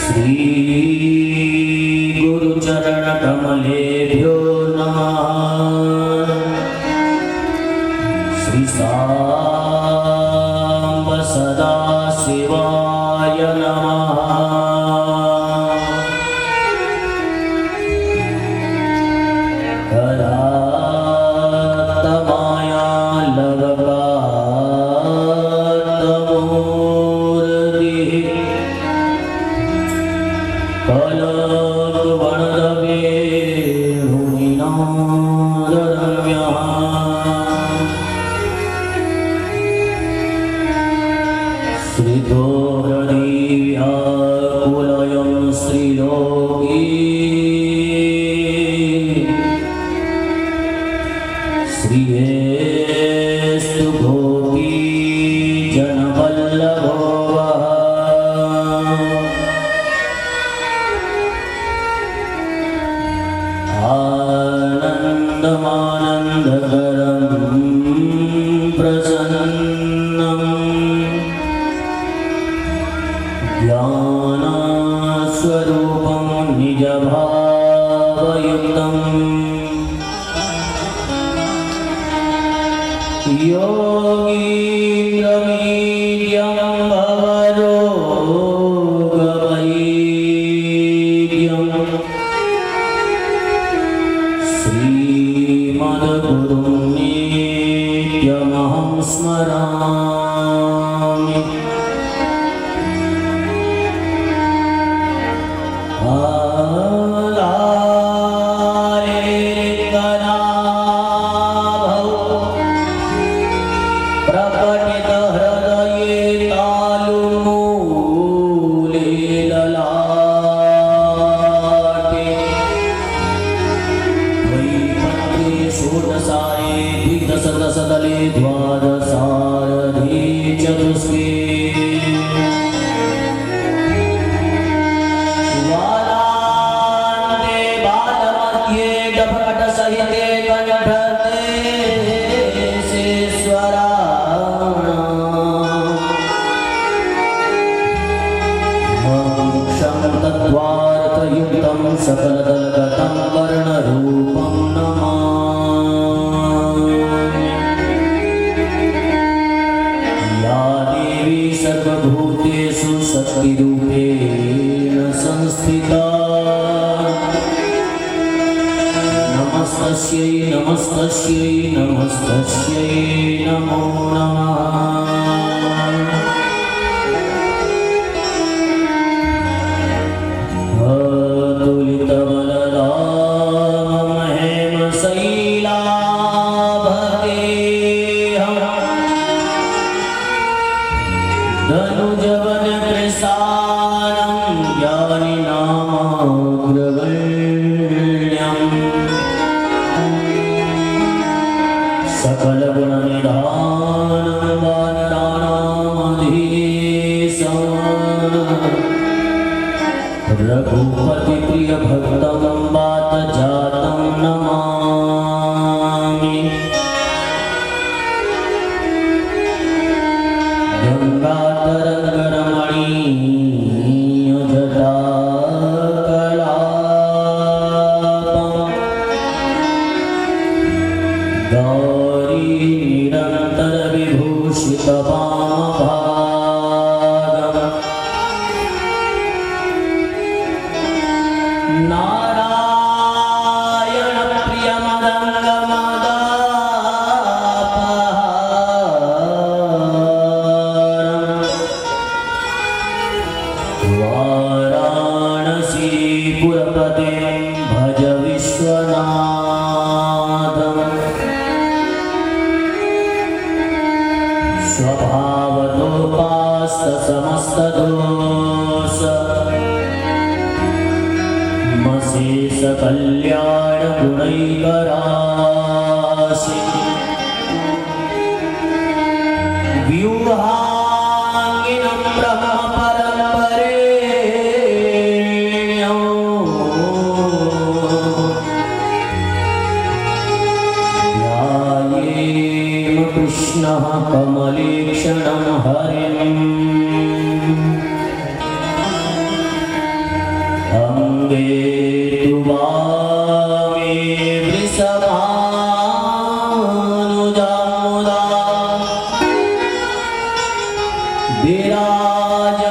श्री गुरुचरण कमलेभ्यो नमः। श्री सांब सदा शिवाय नमः। करातमाया लवकातमूर्ति कलवणदवे हुनिनादरम्यः। श्रीधोरदीव्याकुलयं श्रीलोकी श्रियेस्तु गोपी जनवल्लभो वः। आनन्दमानन्दकरं प्रसन्नं ज्ञानस्वरूपं निजभावयुक्तम् योगीन्द्रमीड्यं भवरोगवैद्यं श्रीमद्गुरुं नित्यमहं स्मरामि। सदले द्वादशारधि चतुष्के वालान्ते बालमध्ये डभकटसहिते कंठदेशेश्वराणां तत्त्वार्थयुक्तं सकलदलगतं वर्णरूपं नमामि। सर्वभूतेषु शक्तिरूपेण संस्थिता नमस्तस्यै नमस्तस्यै नमस्तस्यै नमो नमः। अतुलितबलरामं हेमशैलाभदेहं धनुजवन कृशानं ज्ञानिनामग्रगण्यं सकलगुणनिधानं वानराणामधीशं रघुपतिप्रियभक्तं वातजातं नमामि। गंगाधरंगरमणीयजटाकलापं गौरी निरन्तरविभूषितवामभागं नारायणप्रियमदङ्गमदापहारं वाराणसीपुरपतिं भज विश्वनाथं स्वभावतोपास्तसमस्तदोष मशेषकल्याणगुणैकराशि व्यूहाङ्गिनं ब्रह्मपरम्परेण्यं ध्यायेम कृष्णः कमलेक्षणं हरिम् अम्बे तु वामे वृषभानुजा मुदा विराजमानम्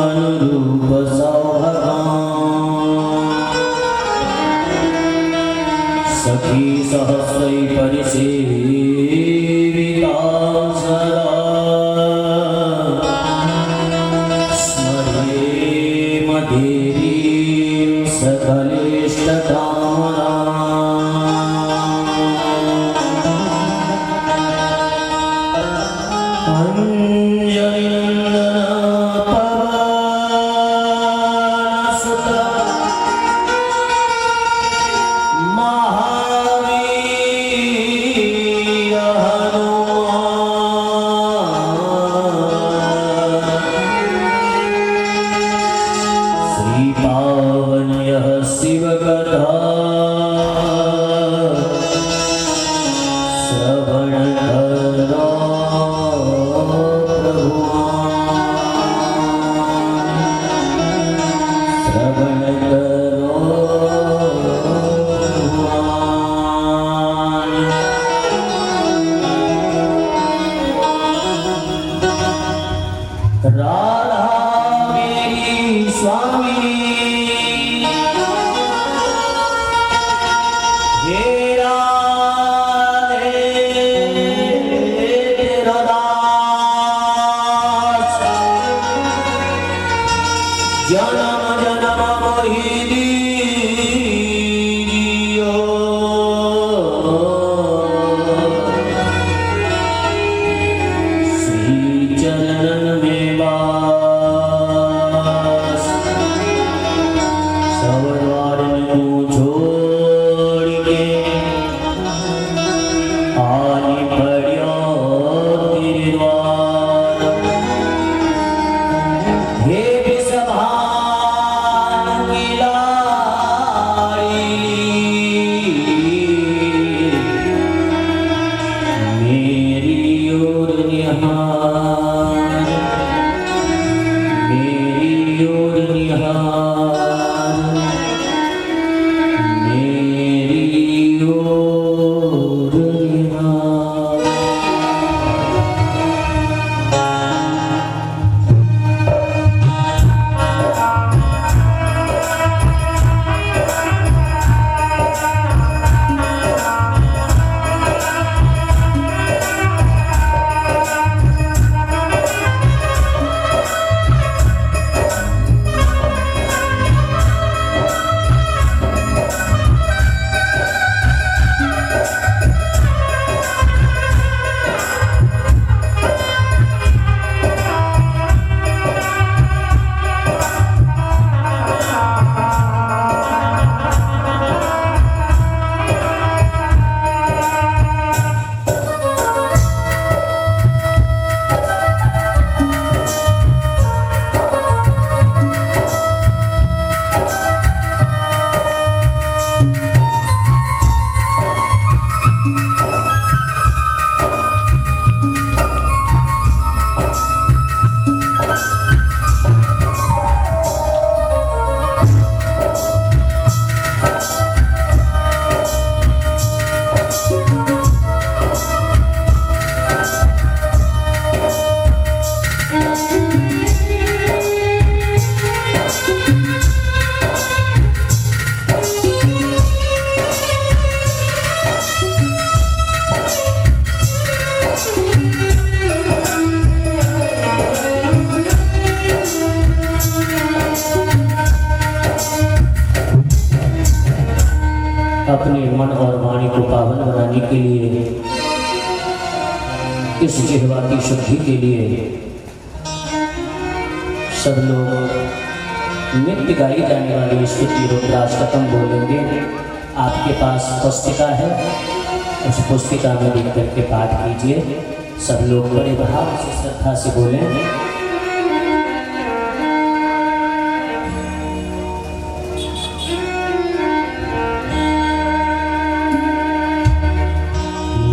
अनुरूप सौभगाम् सखी सहस्रै परिसेविता सदा देवीं सकलेष्टकामनाम् अंजलिर्पवनसुत महावीर हनुमान पावन यह शिव कथा श्रवण करो श्रवण करो राधा मेरी स्वामी जन्म जन्म मोहि दीजियो श्री चरणन में वास सवरवार को छोड़ के आनी पड़ियो तेरे द्वार हे अपने मन और वाणी को पावन बनाने के लिए, इस जिह्वा की शुद्धि के लिए सब लोग नित्य गाई जाने वाली स्तुति रुद्राष्टकम बोलेंगे। आपके पास पुस्तिका है, उस पुस्तिका में लिख करके पाठ कीजिए। सब लोग बड़े भाव से श्रद्धा से बोलें।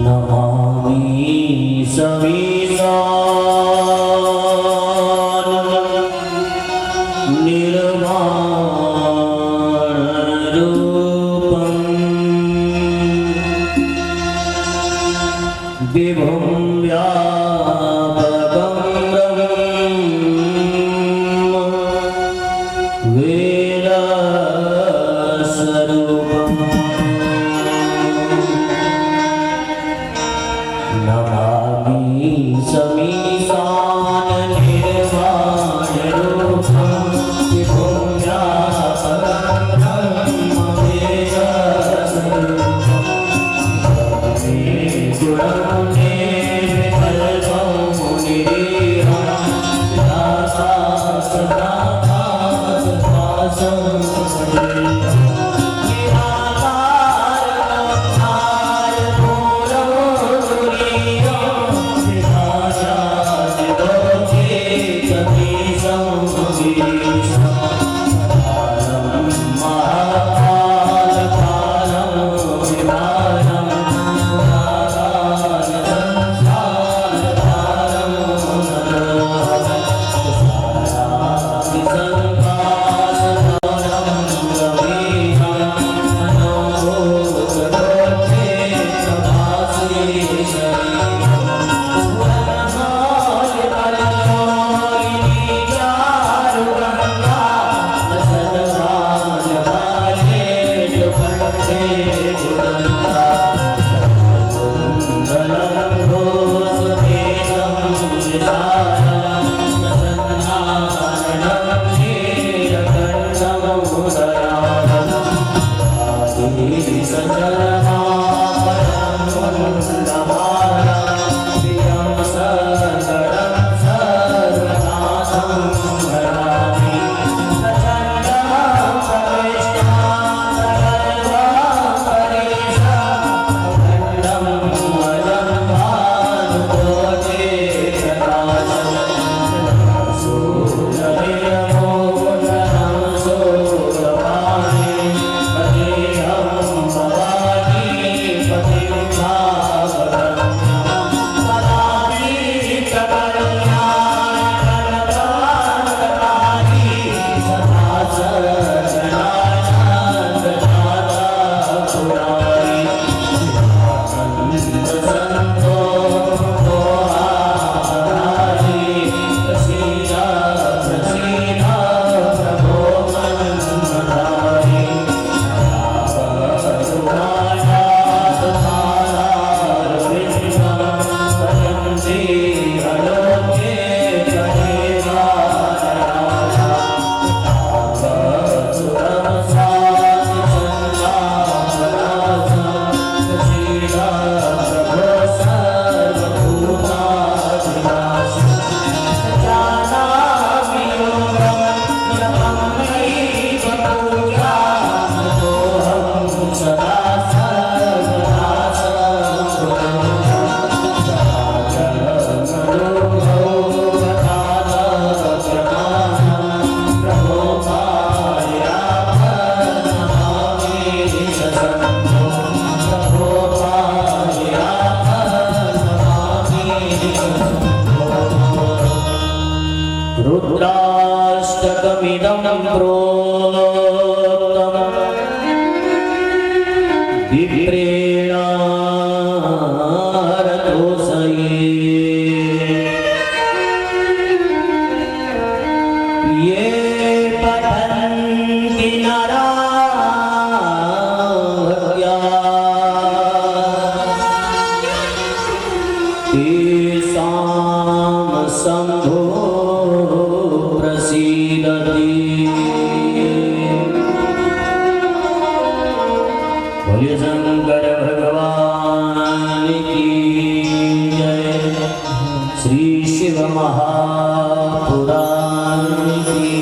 नमामि सविता विभुं व्यापकं ब्रह्म वेदस्वरूपम् नमामि समीशान निर्वाणरूपं विभुं व्यापकं ब्रह्म वेदस्वरूपम् रुद्राष्टकमिदं प्रोक्तं विप्रेणारतोषये ये पठन्ति नरा भक्त्या तेषां शम्भो बोलिए शंकर भगवान की जय। श्री शिव महापुराण की।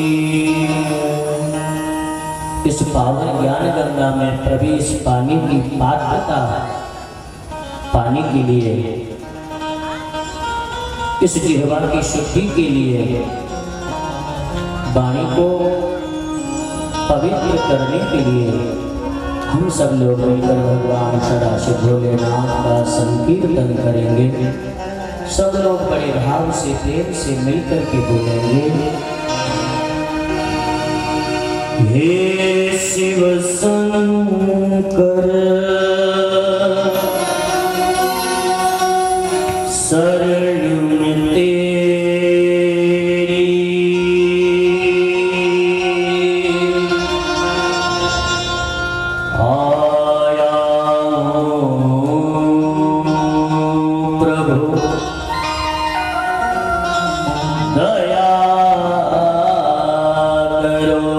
इस पावन ज्ञान गंगा में प्रवेश पाने की पात्रता पाने के लिए, इस जिह्वा की शुद्धि के लिए, वाणी को पवित्र करने के लिए हम सब लोग मिलकर भगवान सदाशिव भोलेनाथ का संकीर्तन करेंगे। सब लोग बड़े भाव से प्रेम से मिलकर के बोलेंगे। हे शिव शंकर शरण में तेरी आया हूँ प्रभु दया करो।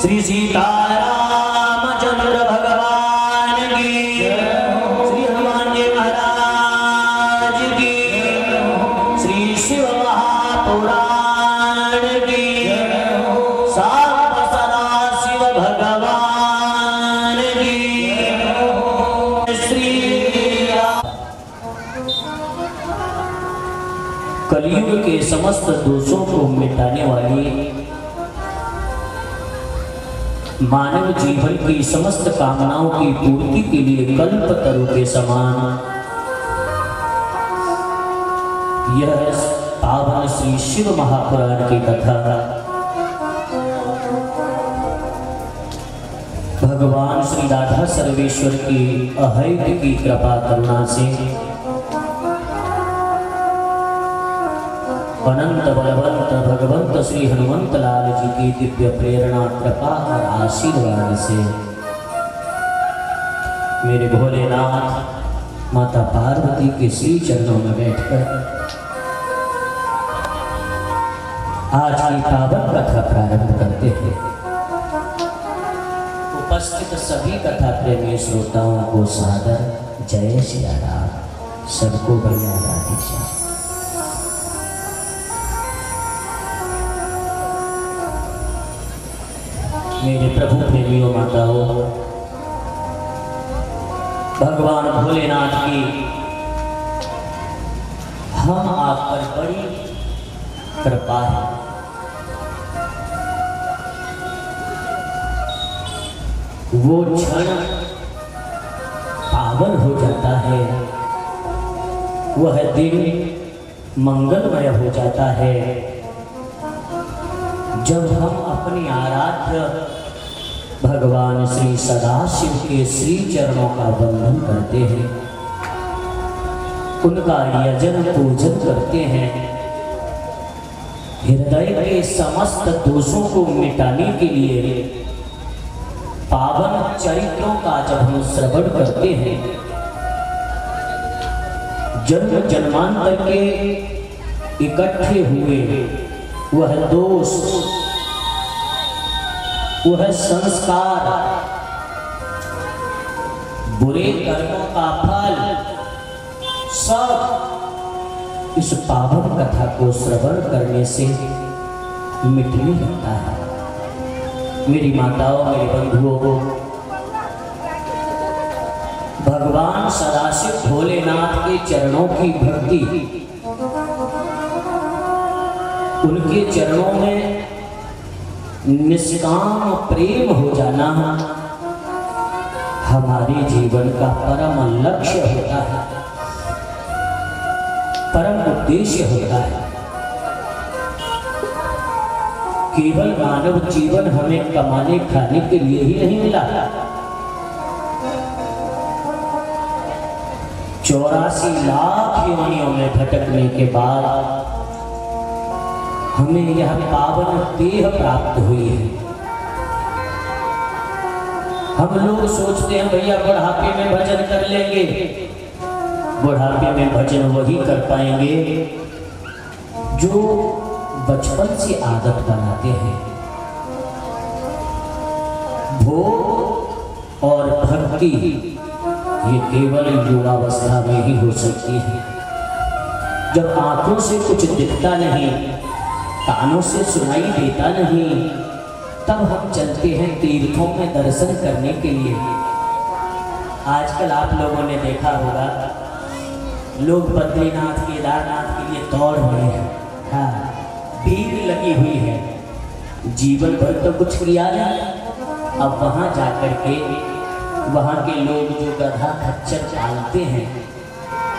श्री सीतारामचंद्र भगवान की, श्री हनुमान जी महाराज की, श्री शिव महापुराण की, सात सदा शिव भगवान की, श्री कलयुग के समस्त दोषों को मिटाने वाली, मानव जीवन की समस्त कामनाओं की पूर्ति के लिए कल्पतरु के समान यह पावन श्री शिव महापुराण की कथा भगवान श्री राधा सर्वेश्वर की अहैत की कृपा करुणा से अनंत बलवंत भगवंत श्री हनुमंत लाल जी की दिव्य प्रेरणा कृपा और आशीर्वाद से मेरे भोलेनाथ माता पार्वती के श्री चरणों में बैठकर आज की पावन कथा प्रारंभ करते हैं। उपस्थित सभी कथा प्रेमी श्रोताओं को सादर जय श्री राम, सबको बढ़िया राधे श्याम। मेरे प्रभु प्रेमियों माताओं, भगवान भोलेनाथ की हम आप पर बड़ी कृपा है। वो क्षण पावन हो जाता है, वह दिन मंगलमय हो जाता है जब हम अपने आराध्य भगवान श्री सदाशिव के श्री चरणों का वंदन करते हैं, उनका यजन पूजन करते हैं। हृदय के समस्त दोषों को मिटाने के लिए पावन चरित्रों का जब हम श्रवण करते हैं, जन्म जन्मांतर के इकट्ठे हुए वह दोष, वह संस्कार, बुरे कर्मों का फल सब इस पावन कथा को श्रवण करने से मिटने लगता है। मेरी माताओं, मेरे बंधुओं, भगवान सदाशिव भोलेनाथ के चरणों की भक्ति, उनके चरणों में निष्काम प्रेम हो जाना हमारे जीवन का परम लक्ष्य होता है, परम उद्देश्य होता है। केवल मानव जीवन हमें कमाने खाने के लिए ही नहीं मिला। 84 लाख योनियों में भटकने के बाद हमें यह पावन देह प्राप्त हुई है। हम लोग सोचते हैं भैया बुढ़ापे में भजन कर लेंगे। बुढ़ापे में भजन वही कर पाएंगे जो बचपन से आदत बनाते हैं। भोग और भक्ति ये केवल युवावस्था में ही हो सकती है। जब आंखों से कुछ दिखता नहीं, कानों से सुनाई देता नहीं, तब हम चलते हैं तीर्थों में दर्शन करने के लिए। आजकल आप लोगों ने देखा होगा, लोग बद्रीनाथ केदारनाथ के लिए दौड़ रहे हैं। हाँ, भीड़ लगी हुई है। जीवन भर तो कुछ किया नहीं, अब वहाँ जाकर के वहाँ के लोग जो गधा खच्चर पालते हैं,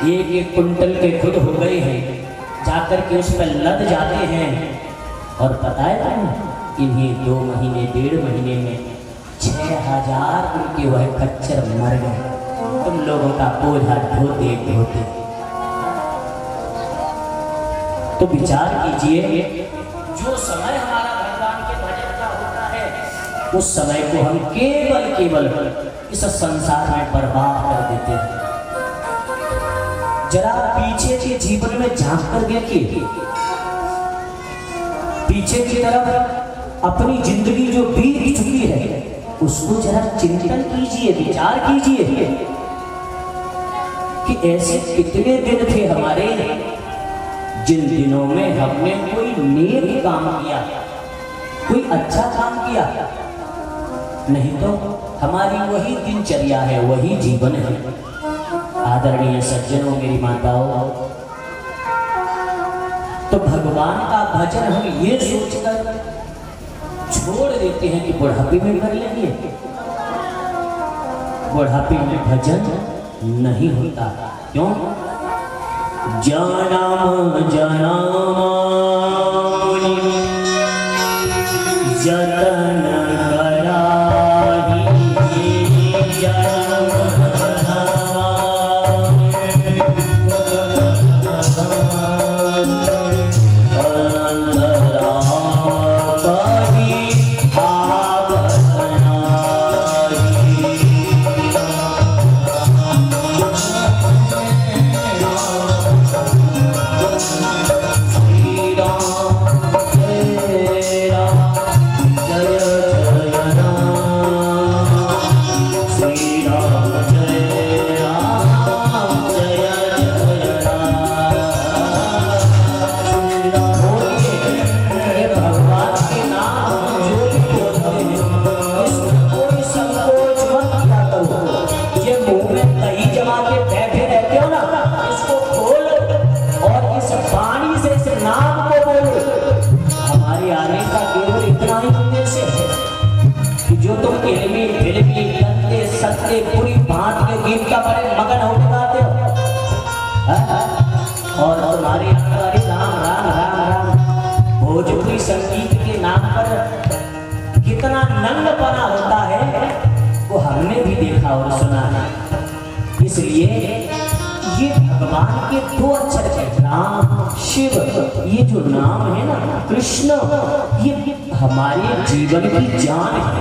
एक एक कुंटल के खुद हो गए हैं, जाकर के उस पर लद जाते हैं। और पता है इन्हीं 2 महीने 1.5 महीने में 6000 उनके वह खच्चर मर गए। तुम लोगों का बोझा ढोते ढोते। तो विचार कीजिए, जो समय हमारा भगवान के भजन का होता है, उस समय को हम केवल इस संसार में बर्बाद कर देते हैं। जरा पीछे के जीवन में झांक कर देखिए, पीछे की तरफ अपनी जिंदगी जो बीत चुकी है उसको जरा चिंतन कीजिए, विचार कीजिए कि ऐसे कितने दिन थे हमारे जिन दिनों में हमने कोई नेक काम किया, कोई अच्छा काम किया। नहीं तो हमारी वही दिनचर्या है, वही जीवन है। आदरणीय सज्जनों, मेरी माताओं, तो भगवान का भजन हम ये सोचकर छोड़ देते हैं कि बुढ़ापे में कर लेंगे। बुढ़ापे में भजन नहीं होता। क्यों? जनम जनम जतन कराही जनम पूरी बात के गीत का बड़े मगन होकर गाते हो और तुम्हारी राम राम राम राम भोजपुरी संगीत के नाम पर कितना नंगपना होता है वो हमने भी देखा और सुना है। इसलिए ये भगवान के दो अक्षर है, राम शिव। ये जो नाम है ना कृष्ण, ये हमारे जीवन की जान है।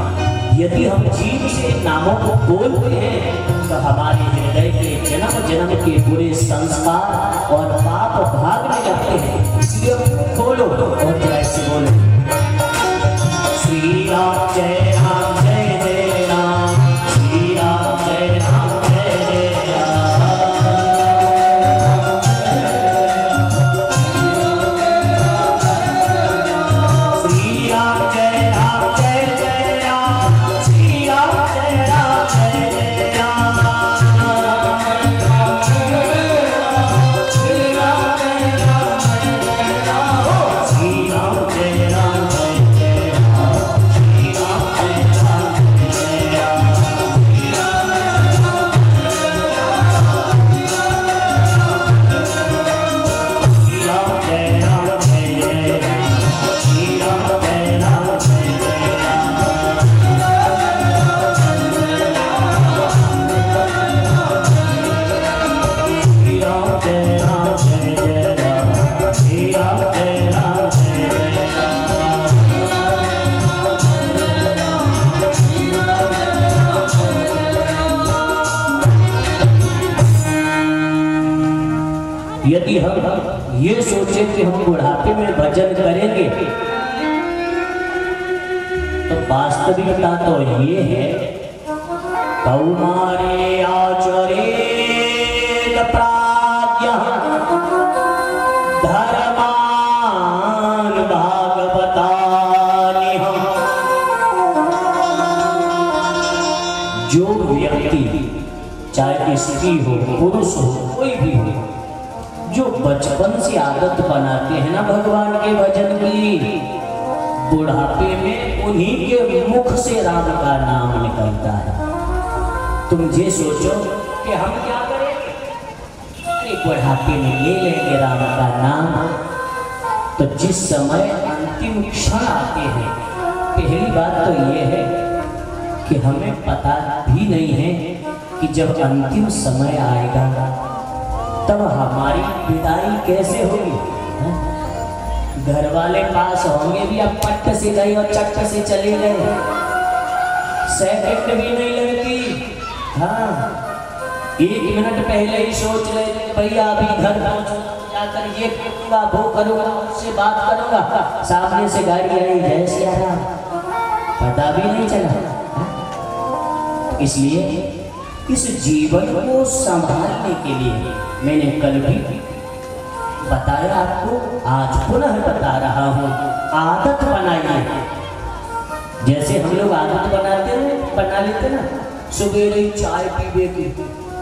यदि हम जीव से नामों को बोलते हैं तो हमारे हृदय के जन्म जन्म के बुरे संस्कार और पाप भागने लगते हैं। इसलिए बोलो और जय से बोलो, श्री राम जय राम जय जय राम, श्री राम जय राम जय जय राम, श्री राम जय राम जय जय राम, यदि हम ये सोचे कि हम बुढ़ापे में भजन करेंगे तो वास्तविकता तो ये है, कौमारे आचरे प्राज्ञ धर्मान भागवता जो व्यक्ति चाहे स्त्री हो पुरुष हो कोई भी हो, जो बचपन से आदत बनाते हैं ना भगवान के भजन की, बुढ़ापे में उन्हीं के मुख से राम का नाम निकलता है। तुम ये सोचो कि हम क्या करेंगे, अरे बुढ़ापे में ले लेंगे राम का नाम। तो जिस समय अंतिम क्षण आते हैं, पहली बात तो ये है कि हमें पता भी नहीं है कि जब अंतिम समय आएगा तब हमारी विदाई कैसे होगी। घर वाले पास होंगे भी, अब पट्ट से गई और चट्ट से चले गए, सेकंड भी नहीं लगती। हाँ, 1 मिनट पहले ही सोच ले भैया अभी घर जाकर ये करूँगा वो करूँगा, उससे बात करूँगा, सामने से गाड़ी आई, जय सिया राम, पता भी नहीं चला। इसलिए इस जीवन को संभालने के लिए मैंने कल भी बताया आपको, आज पुनः बता रहा हूँ, आदत बनाइए। जैसे हम लोग आदत बना लेते ना, सवेरे चाय पीवे की,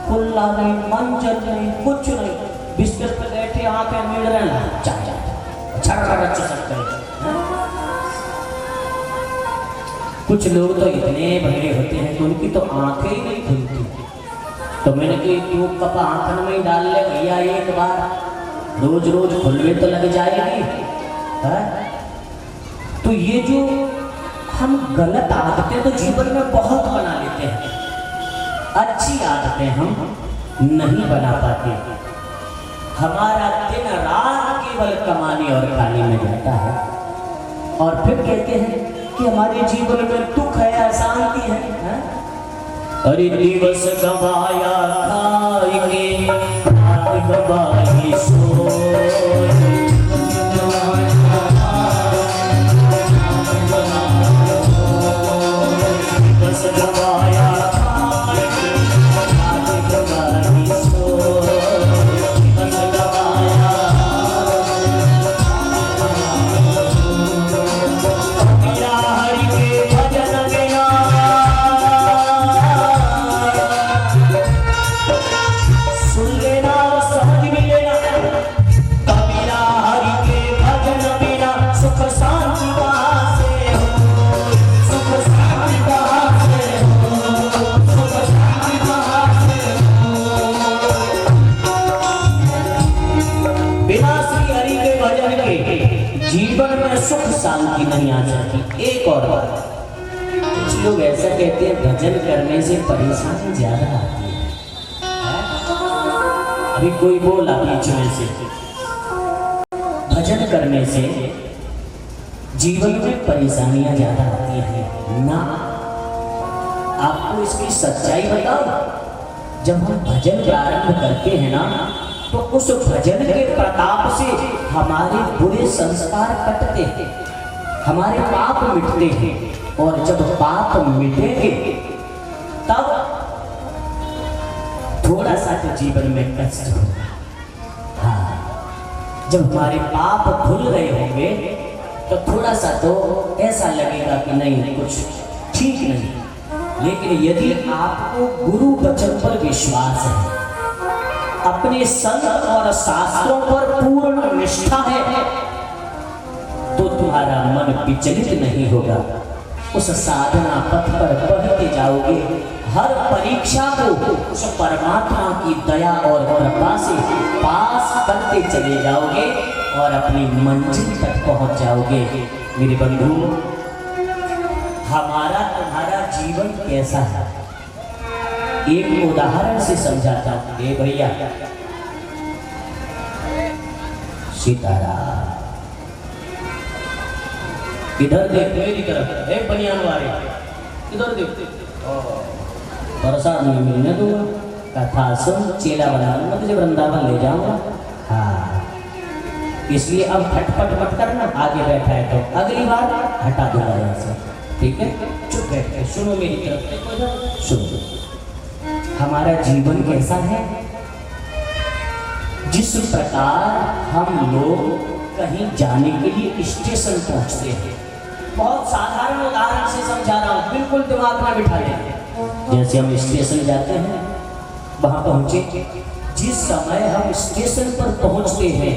खुला नहीं, मंजन नहीं, कुछ नहीं, बिस्तर पे बैठे आंखें मिल रहे हैं, चाय कुछ लोग तो इतने भले होते हैं कि उनकी तो आंखें ही नहीं खुलती। तो मैंने कहा तू कप आंखन में ही डाल ले भैया एक बार, रोज रोज खुलवे तो लग जाएगी। तो ये जो हम गलत आदतें तो जीवन में बहुत बना लेते हैं, अच्छी आदतें हम नहीं बना पाते। हमारा दिन रात केवल कमाने और खाने में जाता है, और फिर कहते हैं कि हमारे जीवन में दुख है, अशांति है। अरे दिवस गवाया खाई के, रात गवाई सोई, दिवस गवाया खाई के, रात गवाई सोई, दिवस गवाया मेरा हरि के भजन बिना, सुन लेना समझ भी लेना, कबीरा हरि के भजन बिना सुख शांति कहाँ से हो, सुख शांति कहाँ से हो, सुख शांति कहाँ से हो। बिना श्री हरि के भजन के जीवन में सुख शांति नहीं आ सकती। एक और बात, कुछ लोग ऐसा कहते हैं भजन करने से परेशानी ज्यादा आती है। अभी कोई बोला बीच में से भजन करने से जीवन में परेशानियां ज्यादा आती हैं ना। आपको इसकी सच्चाई बताओ, जब हम भजन प्रारंभ करते हैं ना, तो उस भजन के प्रताप से हमारे बुरे संस्कार कटते हैं, हमारे पाप मिटते हैं, और जब पाप मिटेंगे तब थोड़ा सा तो जीवन में कष्ट होगा। हाँ, जब हमारे पाप धुल रहे होंगे तो थोड़ा सा तो ऐसा लगेगा कि नहीं कुछ ठीक नहीं। लेकिन यदि आपको गुरु वचन पर विश्वास है, अपने संत और शास्त्रों पर पूर्ण निष्ठा है, तो तुम्हारा मन विचलित नहीं होगा। उस साधना पथ पर बढ़ते जाओगे, हर परीक्षा को उस परमात्मा की दया और कृपा से पास करते चले जाओगे और अपनी मंजिल तक पहुंच जाओगे। मेरे बंधु, हमारा तुम्हारा जीवन कैसा है, एक उदाहरण से समझाता हूं। ए भैया, सीताराम, इधर देख, मेरी तरफ, एक बनियान वाले इधर देख, प्रसाद नहीं मिलने दूंगा, कथा सुन, चेला बना लूंगा, तुझे वृंदावन ले जाऊंगा। हाँ, इसलिए अब खटपट मत करना, आगे बैठा है तो अगली बार हटा दूंगा यहाँ से, ठीक है? चुप बैठ के सुनो मेरी तरफ, सुनो। हमारा जीवन कैसा है? जिस प्रकार हम लोग कहीं जाने के लिए स्टेशन पहुंचते हैं, बहुत साधारण उदाहरण से समझा रहा हूँ, बिल्कुल दिमाग में बिठा लेंगे। जैसे हम स्टेशन जाते हैं, वहां पहुंचे, जिस समय हम स्टेशन पर पहुंचते हैं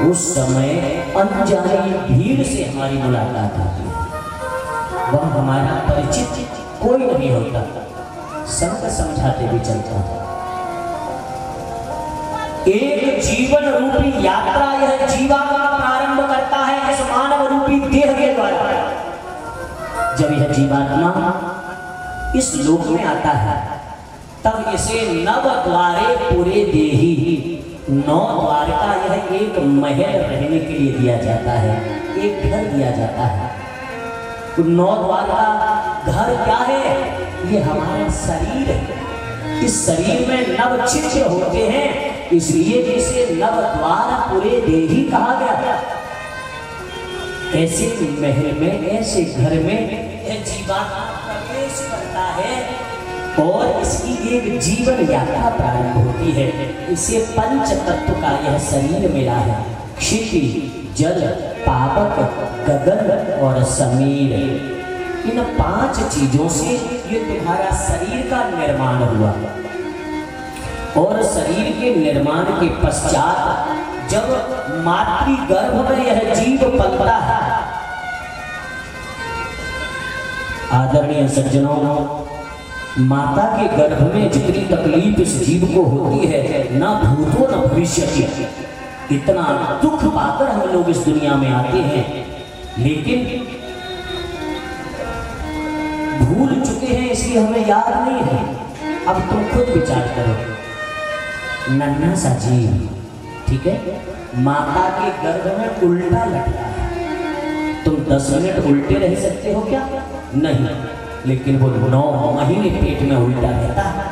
उस समय अनजानी भीड़ से हमारी मुलाकात होती है। वह हमारा परिचित कोई नहीं होता, संत समझाते भी चलता है। एक जीवन रूपी यात्रा यह जीवात्मा प्रारंभ करता है इस मानव रूपी देह के द्वारा। जब यह जीवात्मा इस लोक में आता है तब इसे नव द्वारे पूरे देही, 9 द्वार का यह एक महल रहने के लिए दिया जाता है, एक घर दिया जाता है। तो 9 द्वार का घर क्या है? ये हमारा शरीर है। इस शरीर में नव छिद्र होते हैं, इसलिए इसे नव द्वार पूरे देही कहा गया। ऐसे महल में, ऐसे घर में, यह जीवात्मा प्रवेश करता है और इसकी एक जीवन यात्रा प्रारंभ होती है। इसे पंच तत्व का यह शरीर मिला है, क्षिति, जल, पावक, गगन और समीर। इन 5 चीजों से ये तुम्हारा शरीर का निर्माण हुआ और शरीर के निर्माण के पश्चात जब मातृ गर्भ में यह जीव पलता है, आदरणीय सज्जनों, माता के गर्भ में जितनी तकलीफ इस जीव को होती है, ना भूतो न भविष्य की, इतना दुख पाकर हम लोग इस दुनिया में आते हैं, लेकिन भूल चुके हैं इसलिए हमें याद नहीं है। अब तुम खुद विचार करो, नन्हा सा जीव, ठीक है, माता के गर्भ में उल्टा लटका है, तुम 10 मिनट उल्टे रह सकते हो क्या? नहीं, लेकिन वो 9 महीने पेट में उल्टा रहता है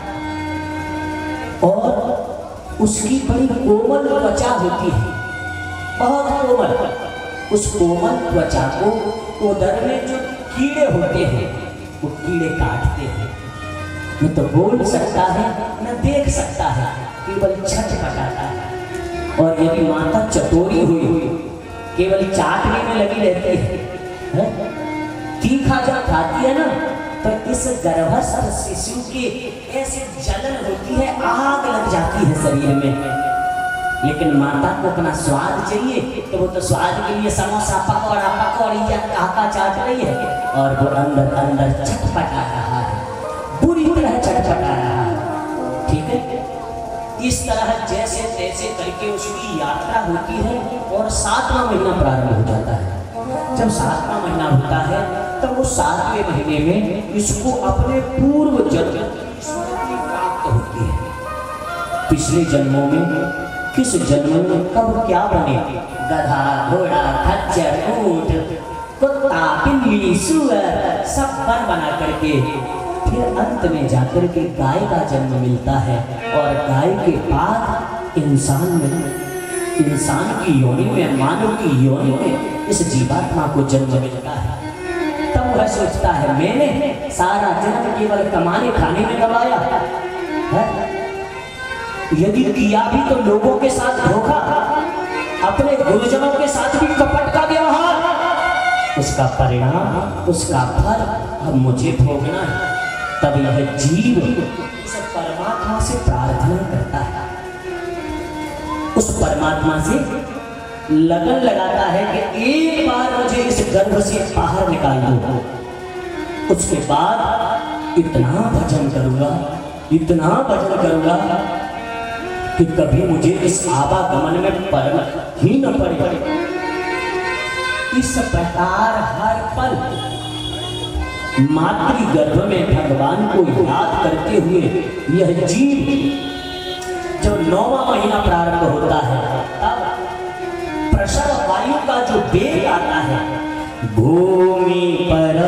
और उसकी बड़ी कोमल त्वचा होती है, बहुत कोमल। उस कोमल त्वचा को उदर में जो कीड़े होते हैं वो कीड़े काटते हैं। न तो बोल सकता है न देख सकता है, केवल छटपटाता है। और यदि माता चटोरी हुई केवल चाटने में लगी रहती है, तीखा जब खाती है ना, तो इस गर्भस्थ शिशु की ऐसे जलन होती है, आग लग जाती है शरीर में। लेकिन माता को अपना स्वाद चाहिए, तो वो तो स्वाद के लिए समोसा, पकौड़ा, पकौड़ी या काका चाट रही है और वो अंदर अंदर छटपटा रहा है, बुरी तरह छटपटा रहा है, ठीक है। इस तरह जैसे तैसे करके उसकी यात्रा होती है और 7वां महीना प्रारंभ हो जाता है। जब 7वां महीना होता है तब वो 7वें महीने में इसको अपने पूर्व जन्म की स्मृति प्राप्त होती है। पिछले जन्मों में किस जन्म में कब क्या बने, गधा, घोड़ा, खच्चर, ऊंट, कुत्ता, बिल्ली, सूअर, सब बना करके फिर अंत में जाकर के गाय का जन्म मिलता है और गाय के बाद इंसान की योनि में, मानव की योनि में इस जीवात्मा को जन्म मिलता है। तब वह सोचता है मैंने सारा जन्म केवल कमाने खाने में गवाया है, यदि किया भी तो लोगों के साथ धोखा, अपने गुरुजनों के साथ भी कपट का व्यवहार, उसका परिणाम, उसका फल अब मुझे भोगना है। तब यह जीव इस परमात्मा से प्रार्थना करता है, उस परमात्मा से लगन लगाता है कि एक बार मुझे इस गर्भ से बाहर निकाल दो, उसके बाद इतना भजन करूंगा, इतना भजन करूंगा कि कभी मुझे इस आवागमन में पड़ना ही न पड़े। इस प्रकार हर पल मातृ गर्भ में भगवान को याद करते हुए यह जीव जब 9वां महीना प्रारंभ होता है तब प्रसव वायु का जो वेग आता है, भूमि पर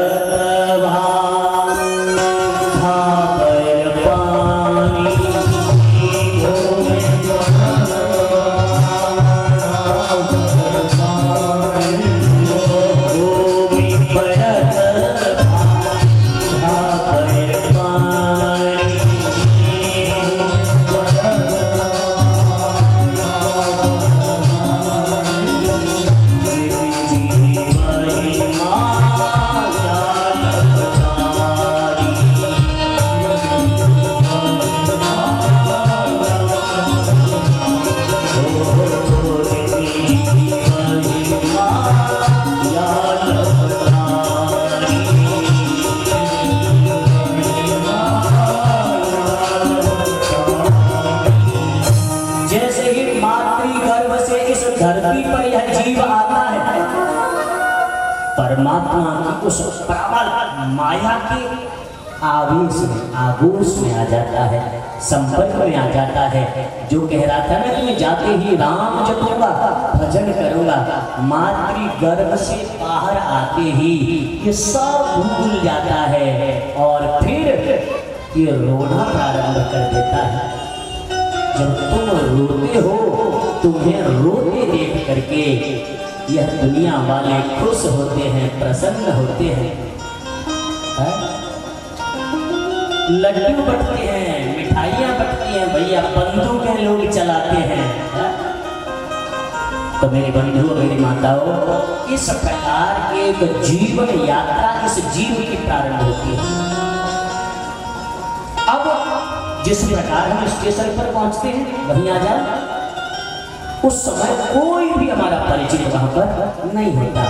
परमात्मा की उस प्रबल माया के आवेश में, आगोश में आ जाता है, संपर्क में आ जाता है। जो कह रहा था ना कि मैं जाते ही राम जपूंगा, भजन करूंगा, मातृ गर्भ से बाहर आते ही ये सब भूल जाता है और फिर ये रोना प्रारंभ कर देता है। जब तुम रोते हो, तुम्हें रोते देख करके यह दुनिया वाले खुश होते हैं, प्रसन्न होते हैं। लड्डू बटते हैं, मिठाइयाँ बटती हैं, भैया बंदूकें लोग चलाते हैं। तो मेरे बंधुओं मेरी माताओं, इस प्रकार की एक जीवन यात्रा इस जीव की प्रारंभ होती है। अब जिस प्रकार हम स्टेशन पर पहुंचते हैं वहीं आ जाए, उस समय कोई भी हमारा परिचित वहां पर नहीं होता।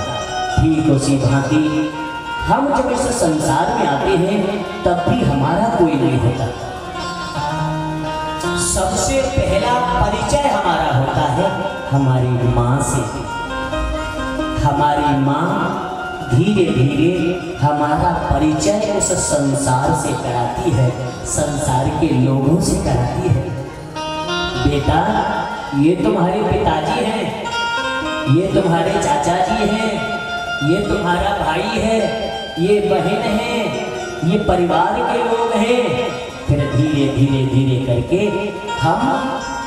ठीक उसी भांति हम जब इस संसार में आते हैं तब भी हमारा कोई नहीं होता। सबसे पहला परिचय हमारा होता है हमारी माँ से। हमारी माँ धीरे धीरे हमारा परिचय उस संसार से कराती है, संसार के लोगों से कराती है। बेटा, ये तुम्हारे पिताजी हैं, ये तुम्हारे चाचा जी हैं, ये तुम्हारा भाई है, ये बहन है, ये परिवार के लोग हैं। फिर धीरे धीरे धीरे करके हम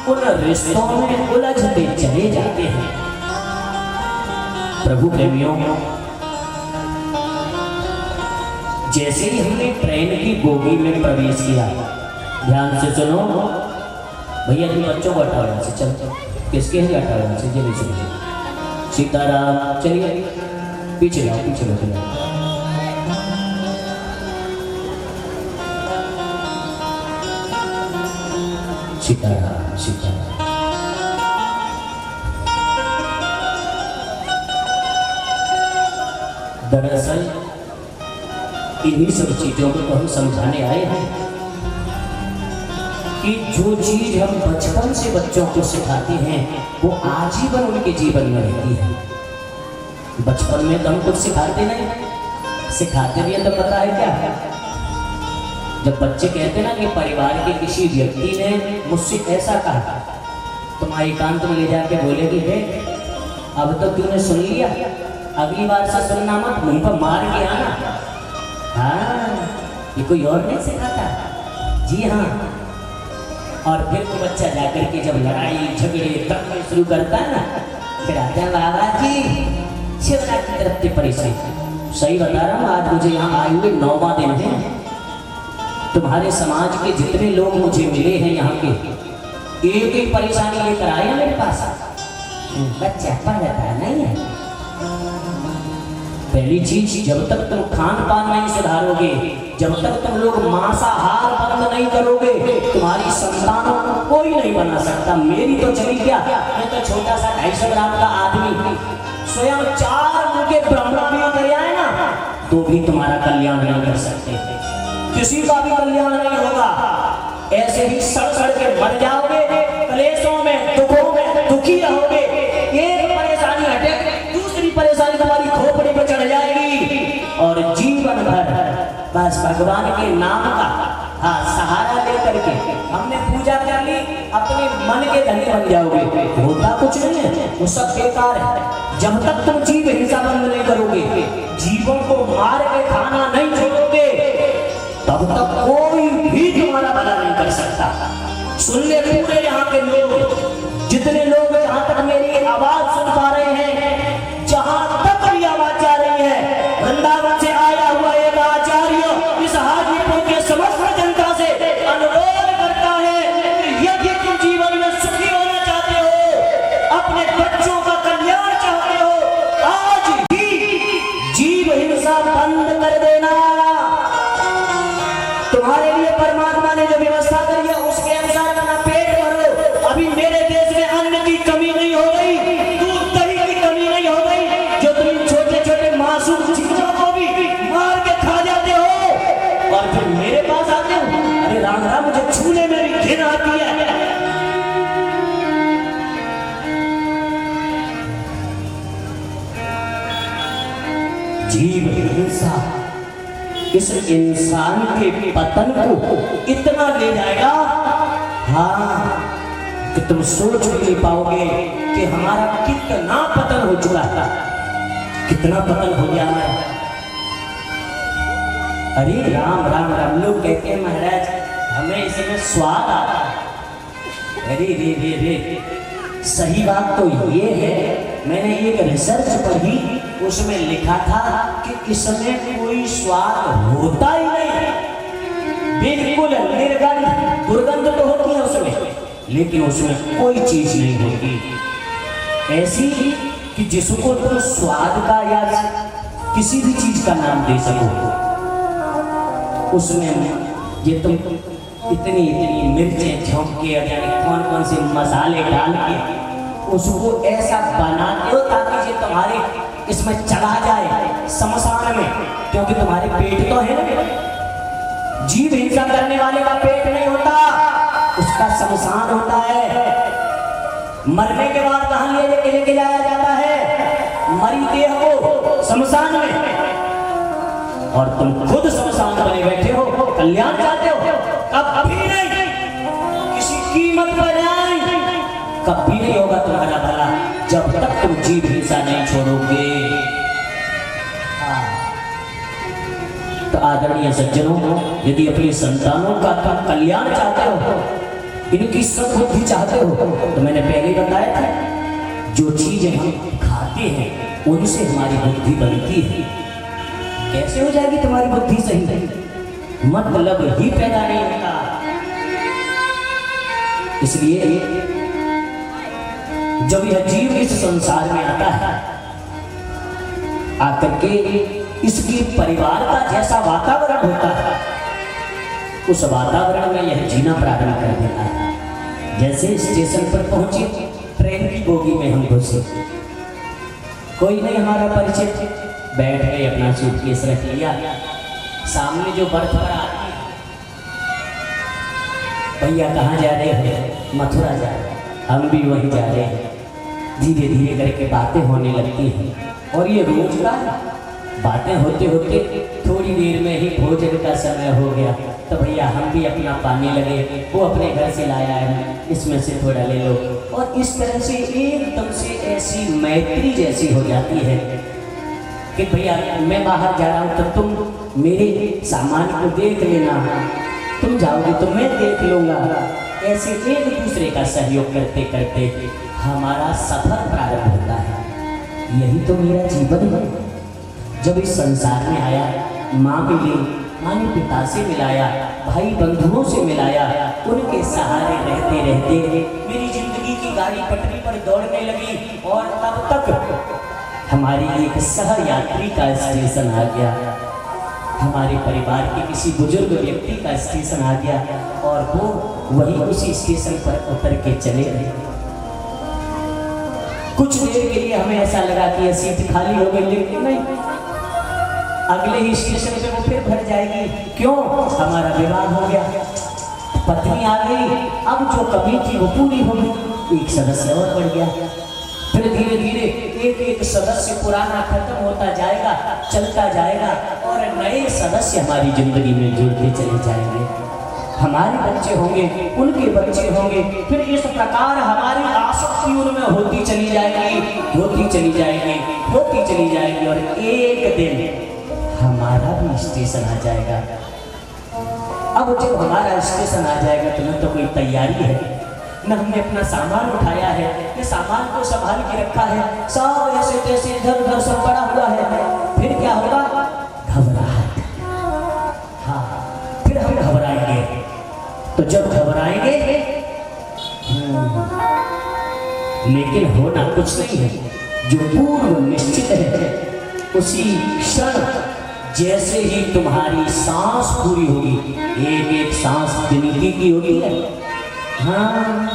उन रिश्तों में उलझते चले जाते हैं। प्रभु प्रेमियों, जैसे ही हमने ट्रेन की बोगी में प्रवेश किया, ध्यान से सुनो भैया, तुम बच्चों को हटाओ यहाँ से, चल किसके हैं हटाओ यहाँ से, जल्दी सुनिए। सीताराम, चलिए पीछे लाओ, पीछे लो, चलो। सीताराम, सीताराम। दरअसल इन्हीं सब चीजों को तो हम समझाने आए हैं कि जो चीज हम बचपन से बच्चों को सिखाते हैं वो आजीवन उनके जीवन में रहती है। बचपन में तो हम कुछ सिखाते नहीं, सिखाते भी है तो पता है क्या, जब बच्चे कहते ना कि परिवार के किसी व्यक्ति ने मुझसे ऐसा कहा, तुम एकांत में ले जाके बोलेगी, देख अब तो तूने सुन लिया, अगली बार से सुनना मत, मुंह पर मार के आना। हाँ, ये कोई और नहीं सिखाता, जी हाँ। और फिर वो बच्चा जाकर के जब लड़ाई झगड़े तड़पने शुरू करता है ना, फिर आता है बाबा जी शिवराज की तरफ से परेशान। सही बता रहा हूँ, आज मुझे यहाँ आए हुए 9वां दिन है। तुम्हारे समाज के जितने लोग मुझे मिले हैं यहाँ के, एक एक परेशानी लेकर आए हैं मेरे पास। बच्चा पढ़ता नहीं है। पहली चीज, जब तक तुम खान पान नहीं सुधारोगे, जब तक तुम लोग मांसाहार बंद नहीं करोगे, तुम्हारी संतानों को कोई नहीं बना सकता। मेरी तो चली क्या, मैं तो छोटा सा 250 ग्राम का आदमी, स्वयं 4 मुंह के ब्रह्मा भी कर आए ना, तो भी तुम्हारा कल्याण नहीं कर सकते, किसी का भी कल्याण नहीं होगा। ऐसे ही सड़ सड़ के मर जाओगे, क्लेशों में दुखों में दुखी रहोगे। एक परेशानी हटे दूसरी परेशानी तुम्हारी खोपड़ी पर चढ़ जाएगी, और जीवन भर बस भगवान के नाम का सहारा लेकर के हमने पूजा कर ली, अपने मन के धनी बन जाओगे। होता कुछ नहीं है, वो सब बेकार है। जब तक तुम जीव हिंसा बंद नहीं करोगे, जीवों को मार के खाना नहीं छोड़ोगे, तब तक कोई भी तुम्हारा भला नहीं कर सकता। सुन ले पूरे यहाँ के लोग, जितने लोग यहाँ तक मेरी आवाज सुन पा रहे हैं, जहाँ तक मेरी आवाज जा रही है, वृंदावन से आया हुआ एक आचार्य इस हाजीपुर के समस्त जनता से अनुरोध करता है कि यदि तुम जीवन में सुखी होना चाहते हो, अपने बच्चों का कल्याण चाहते हो, आज ही जीव हिंसा बंद कर देना। तुम्हारे लिए परमात्मा ने जो व्यवस्था करी है उसके अनुसार अपना पेट भरो। अभी मेरे देश में अन्न की कमी नहीं हो गई, दूध दही की कमी नहीं हो गई, जो तुम छोटे छोटे मासूम चीजों को भी मार के खा जाते हो और फिर मेरे पास आते हो। अरे राम राम, मुझे छूने में भी घिन आती है। जीव हिंसा इस इंसान के पतन को इतना ले जाएगा, हाँ, कि तुम सोच भी नहीं पाओगे कि हमारा कितना पतन हो चुका था, कितना पतन हो गया हमारा। अरे राम राम राम, लोग कहते हैं महाराज हमें इसमें स्वाद आता है। अरे रे रे रे, सही बात तो ये है, मैंने एक रिसर्च पढ़ी उसमें लिखा था कि इसमें कोई स्वाद होता ही नहीं, बिल्कुल निर्गंध, दुर्गंध तो होती है उसमें, लेकिन उसमें कोई चीज नहीं होती ऐसी कि जिसको तुम स्वाद का या किसी भी चीज का नाम दे सको। उसमें ये तुम इतनी इतनी मिर्चें झोंक के यानी कौन कौन से मसाले डाल के उसको ऐसा बनाते हो ताकि ये तुम्हारे इसमें चला जाए शमशान में, क्योंकि तुम्हारे पेट तो है ना, जीव हिंसा करने वाले का पेट नहीं होता, उसका शमशान होता है। मरने के बाद कहाँ लेके जाया जाता है? मरी देह को शमशान में, और तुम खुद शमशान बने बैठे हो, कल्याण चाहते हो, कभी नहीं, किसी कीमत पर नहीं, कभी नहीं होगा तुम्हारा भला जब तक तुम जीव हिंसा नहीं छोड़ोगे। तो आदरणीय सज्जनों, यदि अपने संतानों का तुम कल्याण चाहते हो, इनकी सद्बुद्धि चाहते हो, तो मैंने पहले बताया था जो चीजें हम खाते हैं उनसे हमारी बुद्धि बनती है। कैसे हो जाएगी तुम्हारी बुद्धि सही? मतलब ही पैदा नहीं होता। इसलिए जब यह जीव इस संसार में आता है, आकर के इसके परिवार का जैसा वातावरण होता है, उस वातावरण में यह जीना प्रारंभ कर देता है। जैसे स्टेशन पर पहुंचे, ट्रेन की बोगी में हम घुसे, कोई नहीं हमारा परिचय, बैठ गए, अपना सूटकेस रख लिया, सामने जो बर्थ पर आती है, भैया कहाँ जा रहे हैं? मथुरा जा रहे हैं। हम भी वहीं जा रहे हैं। धीरे धीरे करके बातें होने लगती हैं, और ये रोज का बातें होते होते थोड़ी देर में ही भोजन का समय हो गया। तो भैया हम भी अपना पानी लगे, वो अपने घर से लाया है, इसमें से थोड़ा ले लो, और इस तरह से एकदम से ऐसी मैत्री जैसी हो जाती है कि भैया मैं बाहर जा रहा हूँ तो तुम मेरे सामान को देख लेना, तुम जाओगे तो मैं देख लूँगा। ऐसे एक दूसरे का सहयोग करते करते हमारा सफर प्रारंभ होता है। यही तो मेरा जीवन है। जब इस संसार में आया, माँ मिली, माँ ने पिता से मिलाया, भाई बंधुओं से मिलाया, उनके सहारे रहते रहते मेरी जिंदगी की गाड़ी पटरी पर दौड़ने लगी, और तब तक हमारी एक सह यात्री का स्टेशन आ गया, हमारे परिवार के किसी बुजुर्ग व्यक्ति का स्टेशन आ गया, और वो वही उसी स्टेशन पर उतर के चले गए। कुछ देर के लिए हमें ऐसा लगा कि यह सीट खाली हो गई, लेकिन नहीं, अगले ही स्टेशन पे वो फिर भर जाएगी। क्यों? हमारा विवाह हो गया, पत्नी आ गई, अब जो कमी थी वो पूरी हो गई, एक सदस्य और बढ़ गया। फिर धीरे धीरे एक एक सदस्य पुराना खत्म होता जाएगा, चलता जाएगा, और नए सदस्य हमारी जिंदगी में जुड़ते चले जाएंगे। हमारे बच्चे होंगे, उनके बच्चे होंगे, फिर इस प्रकार हमारी आसक्ति उनमें होती चली जाएगी, होती चली जाएगी, होती चली जाएगी, और एक दिन हमारा भी स्टेशन आ जाएगा। अब जब हमारा स्टेशन आ जाएगा तो न तो कोई तैयारी है, न हमने अपना सामान उठाया है, ये सामान को संभाल के रखा है, सब ऐसे तैसे इधर उधर सब पड़ा हुआ है। फिर क्या होगा? घबराहट। हाँ, फिर हम घबराएंगे। तो जब घबराएंगे, लेकिन होना कुछ नहीं है, जो पूर्व निश्चित है, उसी क्षण जैसे ही तुम्हारी सांस पूरी होगी, एक एक सांस गिनती की होगी है, हाँ,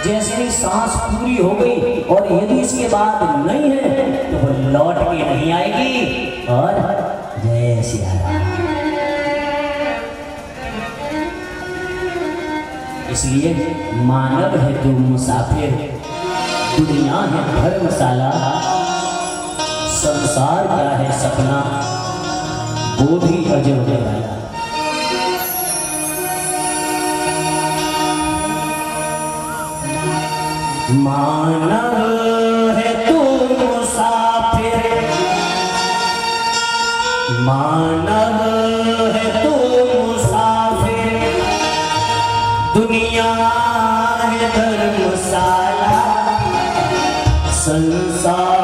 जैसे ही सांस पूरी हो गई, और यदि इसके बाद नहीं है तो वो लौट के नहीं आएगी। और जय सिया राम। इसलिए मानव है तू मुसाफिर, दुनिया है धर्मशाला, संसार क्या है सपना, वो भी अजब वाला। मानव है तू मुसाफिर, मानव है तू मुसाफिर, दुनिया है धर्मशाला, संसार